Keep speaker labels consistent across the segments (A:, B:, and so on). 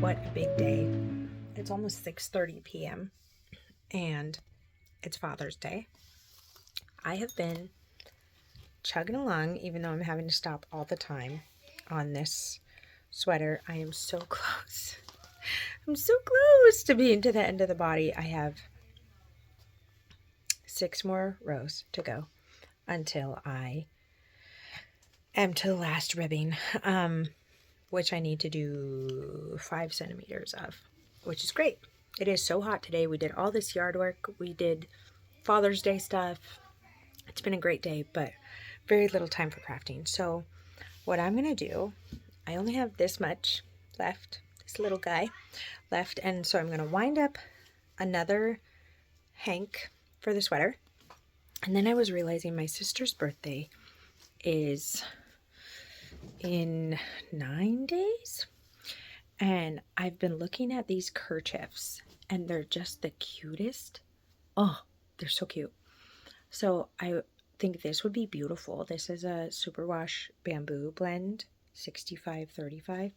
A: what a big day. It's almost 6:30 p.m. and it's Father's Day. I have been chugging along, even though I'm having to stop all the time on this sweater. I am so close. I'm so close to being to the end of the body. I have 6 more rows to go until I am to the last ribbing, which I need to do 5 centimeters of, which is great. It is so hot today. We did all this yard work. We did Father's Day stuff. It's been a great day, but very little time for crafting. So what I'm going to do, I only have this much left, this little guy left. And so I'm going to wind up another hank for the sweater. And then I was realizing my sister's birthday is in 9 days. And I've been looking at these kerchiefs and they're just the cutest. Oh, they're so cute. So I think this would be beautiful. This is a superwash bamboo blend, 65-35.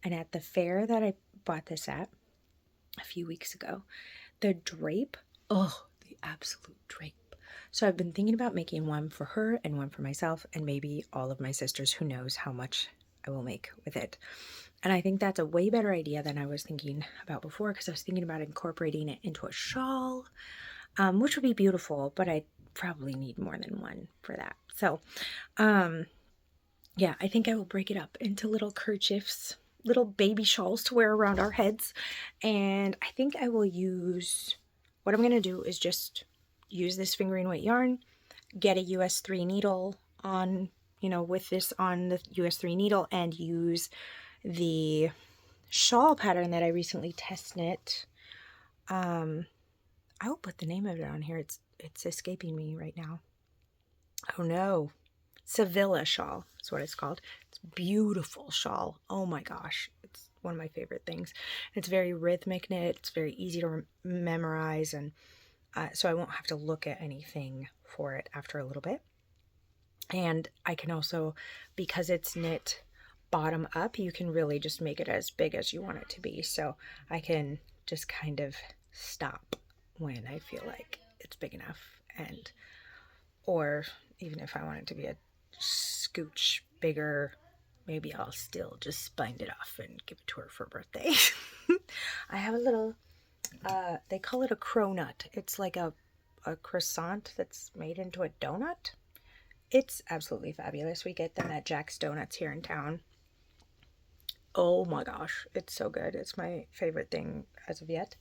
A: And at the fair that I bought this at a few weeks ago, the drape, oh, the absolute drape. So I've been thinking about making one for her and one for myself and maybe all of my sisters. Who knows how much I will make with it. And I think that's a way better idea than I was thinking about before, because I was thinking about incorporating it into a shawl, which would be beautiful, but I probably need more than one for that. So, yeah, I think I will break it up into little kerchiefs, little baby shawls to wear around our heads. And I think I will use, what I'm going to do is just use this fingering weight yarn, get a US 3 needle on, with this on the US 3 needle, and use the shawl pattern that I recently test knit. I will put the name of it on here. It's escaping me right now. Oh no. Sevilla shawl is what it's called. It's a beautiful shawl. Oh my gosh. It's one of my favorite things. It's very rhythmic knit. It's very easy to memorize, and so I won't have to look at anything for it after a little bit. And I can also, because it's knit bottom up, you can really just make it as big as you want it to be. So I can just kind of stop when I feel like it's big enough, and or even if I want it to be a scooch bigger, maybe I'll still just bind it off and give it to her for birthday. I have a little they call it a cronut. It's like a croissant that's made into a donut. It's absolutely fabulous. We get them at Jack's Donuts here in town. Oh my gosh, it's so good. It's my favorite thing as of yet.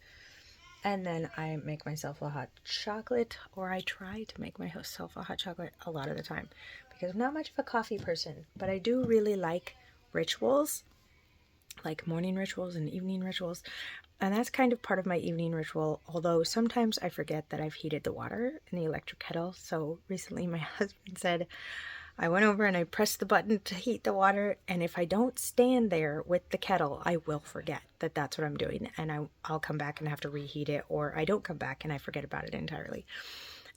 A: And then I make myself a hot chocolate, or I try to make myself a hot chocolate a lot of the time, because I'm not much of a coffee person, but I do really like rituals, like morning rituals and evening rituals. And that's kind of part of my evening ritual, although sometimes I forget that I've heated the water in the electric kettle. So recently my husband said, I went over and I pressed the button to heat the water, and if I don't stand there with the kettle, I will forget that that's what I'm doing, and I'll come back and have to reheat it, or I don't come back and I forget about it entirely.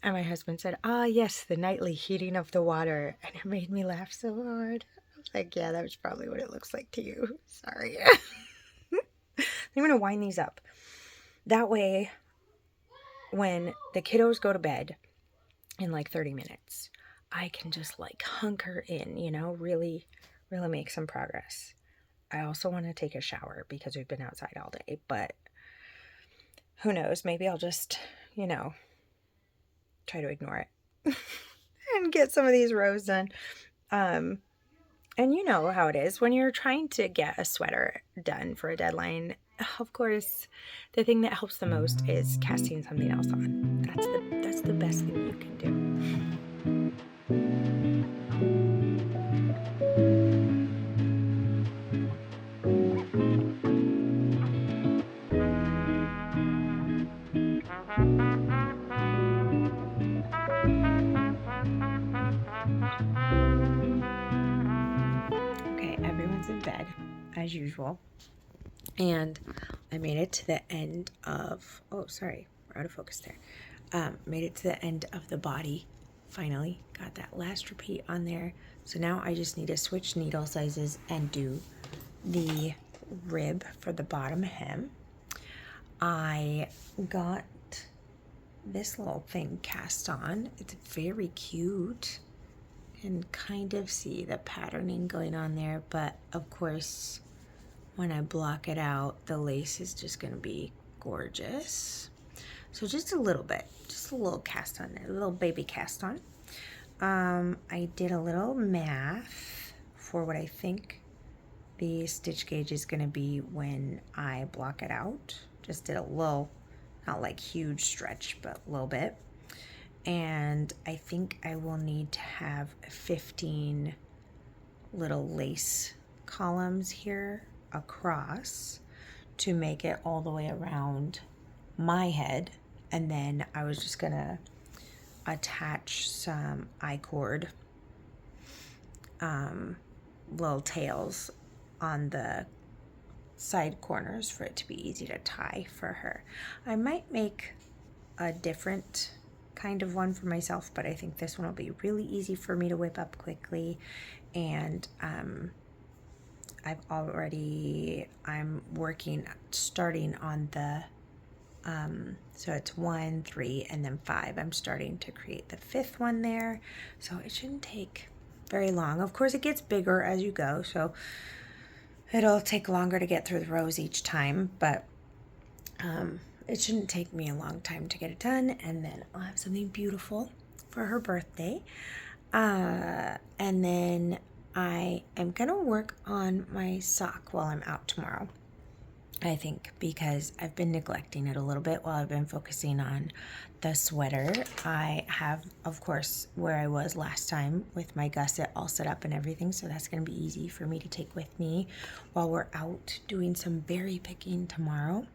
A: And my husband said, yes, the nightly heating of the water, and it made me laugh so hard. I was like, yeah, that was probably what it looks like to you. Sorry. I'm going to wind these up. That way, when the kiddos go to bed in like 30 minutes, I can just like hunker in, really, really make some progress. I also want to take a shower because we've been outside all day, but who knows? Maybe I'll just, try to ignore it and get some of these rows done. And you know how it is when you're trying to get a sweater done for a deadline. Of course, the thing that helps the most is casting something else on. That's the best thing you can do. Okay, everyone's in bed as usual. And I made it to the end of, oh, sorry, we're out of focus there. Made it to the end of the body. Finally got that last repeat on there. So now I just need to switch needle sizes and do the rib for the bottom hem. I got this little thing cast on. It's very cute. And kind of see the patterning going on there, but of course when I block it out, the lace is just going to be gorgeous. So just a little bit, just a little cast on there, a little baby cast on. I did a little math for what I think the stitch gauge is going to be when I block it out. Just did a little, not like huge stretch, but a little bit. And I think I will need to have 15 little lace columns here across to make it all the way around my head. And then I was just gonna attach some I-cord little tails on the side corners for it to be easy to tie for her. I might make a different kind of one for myself, but I think this one will be really easy for me to whip up quickly. And I'm starting on the so it's 1, 3, and then 5. I'm starting to create the 5th one there, so it shouldn't take very long. Of course, it gets bigger as you go, so it'll take longer to get through the rows each time, but it shouldn't take me a long time to get it done, and then I'll have something beautiful for her birthday. And then I am gonna work on my sock while I'm out tomorrow, I think, because I've been neglecting it a little bit while I've been focusing on the sweater. I have, of course, where I was last time with my gusset all set up and everything, so that's going to be easy for me to take with me while we're out doing some berry picking tomorrow.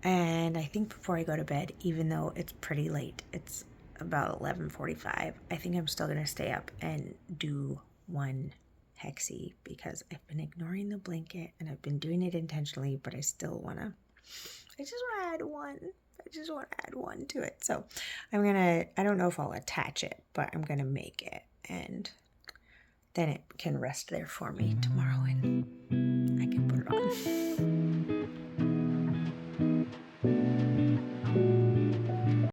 A: And I think before I go to bed, even though it's pretty late, it's about 11:45, I think I'm still going to stay up and do one hexie because I've been ignoring the blanket and I've been doing it intentionally, but I just want to add one. I just want to add one to it. So I don't know if I'll attach it, but I'm going to make it, and then it can rest there for me tomorrow and I can put it on.